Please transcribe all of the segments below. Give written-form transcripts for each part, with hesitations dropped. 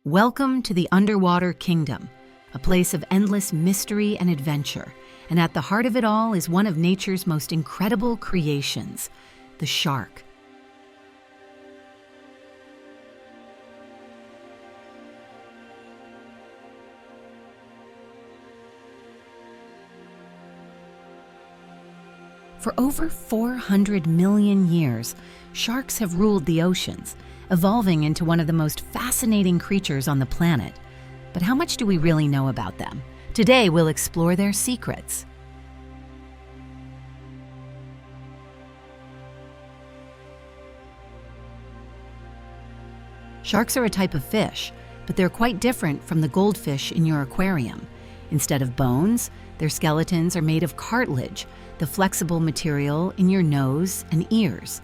Welcome to the underwater kingdom, a place of endless mystery and adventure. And at the heart of it all is one of nature's most incredible creations, the shark. For over 400 million years, sharks have ruled the oceans, evolving into one of the most fascinating creatures on the planet. But how much do we really know about them? Today, we'll explore their secrets. Sharks are a type of fish, but they're quite different from the goldfish in your aquarium. Instead of bones, their skeletons are made of cartilage, the flexible material in your nose and ears.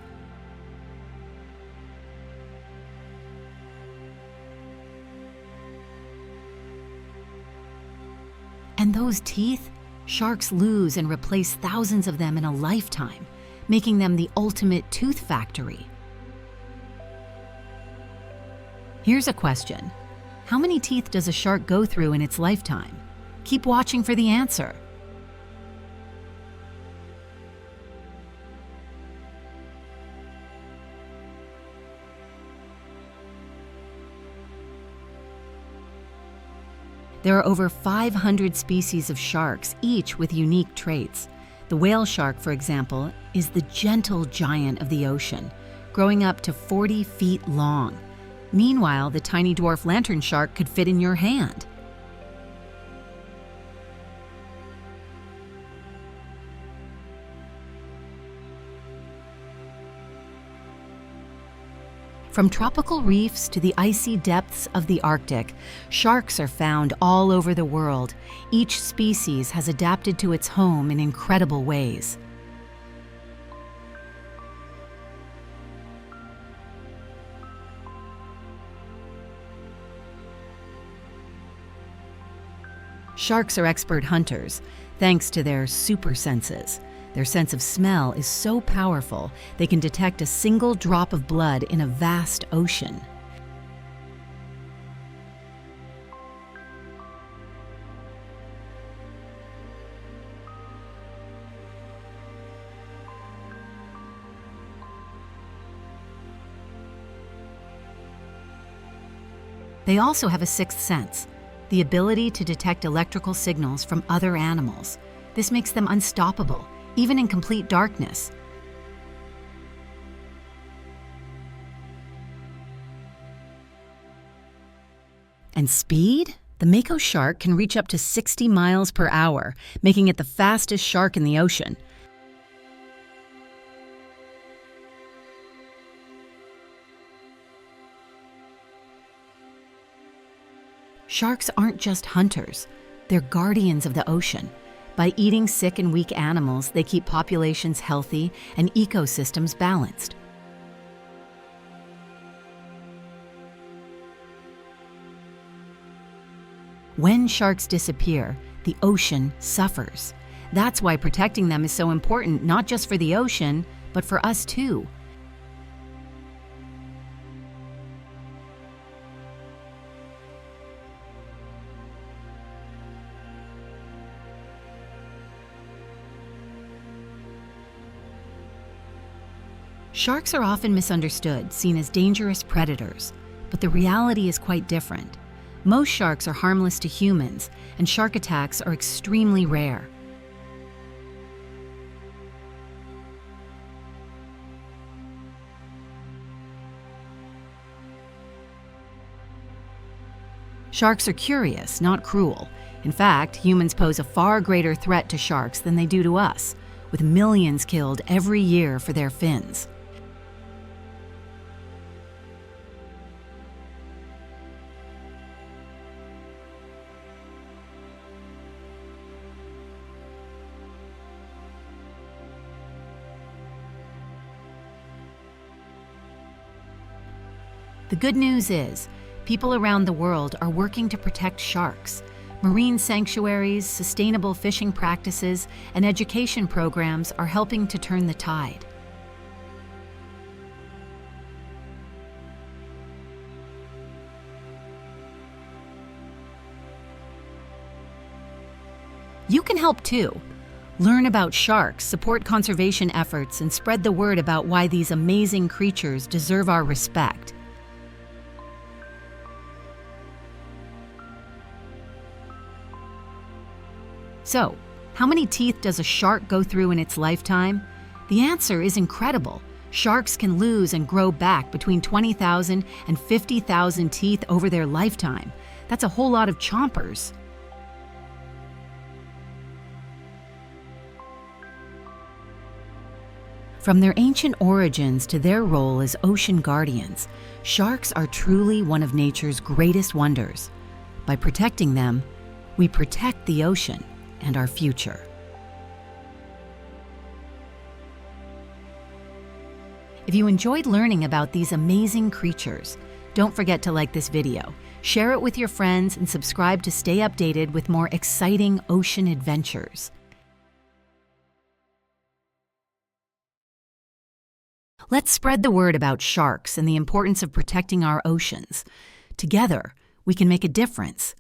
And those teeth? Sharks lose and replace thousands of them in a lifetime, making them the ultimate tooth factory. Here's a question. How many teeth does a shark go through in its lifetime? Keep watching for the answer. There are over 500 species of sharks, each with unique traits. The whale shark, for example, is the gentle giant of the ocean, growing up to 40 feet long. Meanwhile, the tiny dwarf lantern shark could fit in your hand. From tropical reefs to the icy depths of the Arctic, sharks are found all over the world. Each species has adapted to its home in incredible ways. Sharks are expert hunters, thanks to their super senses. Their sense of smell is so powerful, they can detect a single drop of blood in a vast ocean. They also have a sixth sense, the ability to detect electrical signals from other animals. This makes them unstoppable, even in complete darkness. And speed? The mako shark can reach up to 60 miles per hour, making it the fastest shark in the ocean. Sharks aren't just hunters, they're guardians of the ocean. By eating sick and weak animals, they keep populations healthy and ecosystems balanced. When sharks disappear, the ocean suffers. That's why protecting them is so important, not just for the ocean, but for us too. Sharks are often misunderstood, seen as dangerous predators, but the reality is quite different. Most sharks are harmless to humans, and shark attacks are extremely rare. Sharks are curious, not cruel. In fact, humans pose a far greater threat to sharks than they do to us, with millions killed every year for their fins. The good news is, people around the world are working to protect sharks. Marine sanctuaries, sustainable fishing practices, and education programs are helping to turn the tide. You can help too. Learn about sharks, support conservation efforts, and spread the word about why these amazing creatures deserve our respect. So, how many teeth does a shark go through in its lifetime? The answer is incredible. Sharks can lose and grow back between 20,000 and 50,000 teeth over their lifetime. That's a whole lot of chompers. From their ancient origins to their role as ocean guardians, sharks are truly one of nature's greatest wonders. By protecting them, we protect the ocean and our future. If you enjoyed learning about these amazing creatures, don't forget to like this video, share it with your friends, and subscribe to stay updated with more exciting ocean adventures. Let's spread the word about sharks and the importance of protecting our oceans. Together, we can make a difference.